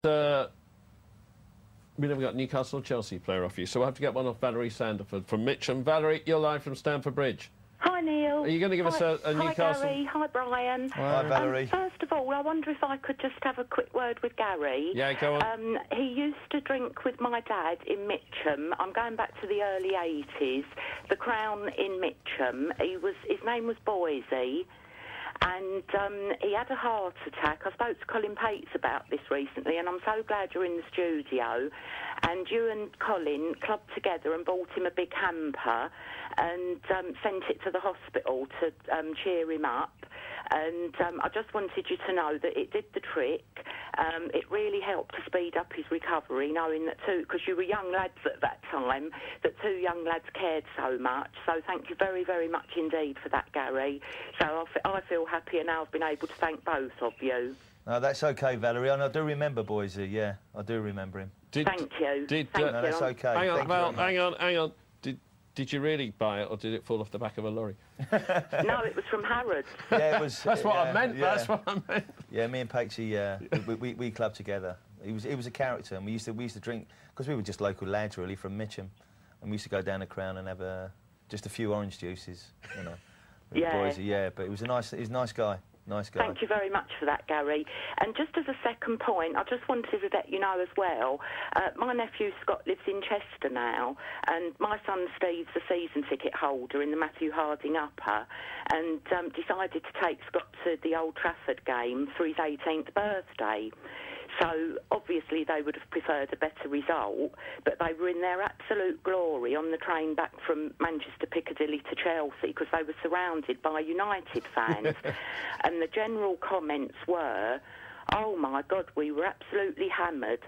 We never got Newcastle or Chelsea player off you, so we'll have to get one off Valerie Sandiford from Mitcham. Valerie, you're live from Stamford Bridge. Hi, Neil. Are you going to give us a Newcastle? Hi, Gary. Hi, Brian. Hi, Valerie. First of all, I wonder if I could just have a quick word with Gary. Yeah, go on. He used to drink with my dad in Mitcham. I'm going back to the early 80s. The Crown in Mitcham. His name was Boise. And he had a heart attack. I spoke to Colin Pates about this recently, and I'm so glad you're in the studio. And you and Colin clubbed together and bought him a big hamper and sent it to the hospital to cheer him up. And I just wanted you to know that it did the trick. It really helped to speed up his recovery, knowing that because you were young lads at that time, that two young lads cared so much. So thank you very, very much indeed for that, Gary. So I feel happier now I've been able to thank both of you. No, that's okay, Valerie. And I do remember Boise, yeah. I do remember him. Thank you. No, that's okay. Hang on, Val, hang on. Did you really buy it, or did it fall off the back of a lorry? No, it was from Harrods. Yeah, it was. That's what I meant. Yeah. That's what I meant. Yeah, me and Patesy, we clubbed together. He was a character, and we used to drink because we were just local lads really from Mitcham, and we used to go down the Crown and have just a few orange juices, you know. With Boise, yeah. But he's a nice guy. Nice guy. Thank you very much for that, Gary. And just as a second point, I just wanted to let you know as well, my nephew Scott lives in Chester now, and my son Steve's a season ticket holder in the Matthew Harding Upper, and decided to take Scott to the Old Trafford game for his 18th birthday. So, obviously, they would have preferred a better result, but they were in their absolute glory on the train back from Manchester Piccadilly to Chelsea because they were surrounded by United fans. And the general comments were, oh, my God, we were absolutely hammered.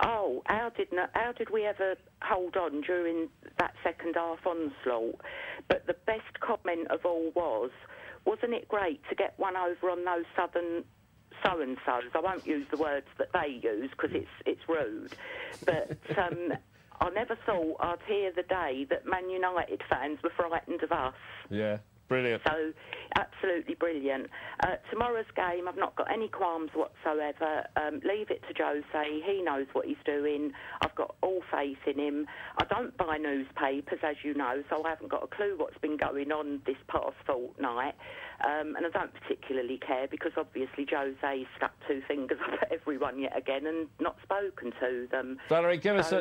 Oh, how did we ever hold on during that second half onslaught? But the best comment of all was, wasn't it great to get one over on those southern so-and-sos? I won't use the words that they use because it's rude. But I never thought I'd hear the day that Man United fans were frightened of us. Yeah, brilliant. So, absolutely brilliant. Tomorrow's game, I've not got any qualms whatsoever. Leave it to Jose. He knows what he's doing. I've got all faith in him. I don't buy newspapers, as you know, so I haven't got a clue what's been going on this past fortnight. And I don't particularly care because obviously Jose's stuck two fingers up at everyone yet again and not spoken to them. Valerie, give us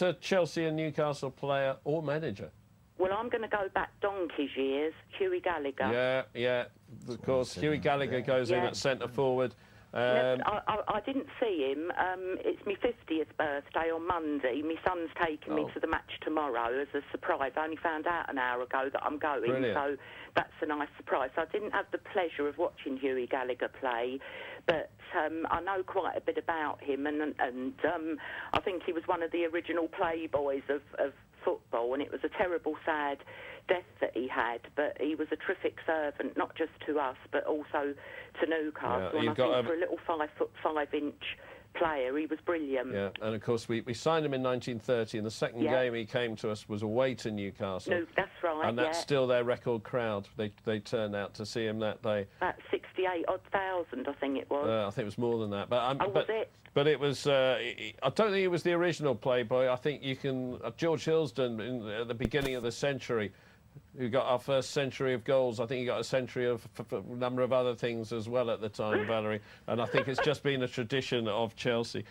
a Chelsea and Newcastle player or manager. Well, I'm going to go back donkey's years, Hughie Gallagher. Yeah, of course. Hughie Gallagher goes in at centre forward. I didn't see him. It's my 50th birthday on Monday. My son's taking me to the match tomorrow as a surprise. I only found out an hour ago that I'm going, so that's a nice surprise. So I didn't have the pleasure of watching Hughie Gallagher play, but I know quite a bit about him, and I think he was one of the original playboys of football, and it was a terrible, sad death that he had, but he was a terrific servant, not just to us, but also to Newcastle. Yeah, and I think for a little 5'5" player, he was brilliant. Yeah, and of course we signed him in 1930, and the second game he came to us was away to Newcastle. No, that's right. And that's still their record crowd. They turned out to see him that day. About 68,000, I think it was. I think it was more than that. But was it? But it was. I don't think he was the original Playboy. I think you can. George Hillsden at the beginning of the century, who got our first century of goals. I think he got a century of a number of other things as well at the time, Valerie. And I think it's just been a tradition of Chelsea.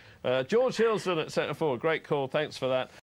George Hillsden at centre forward. Great call. Thanks for that.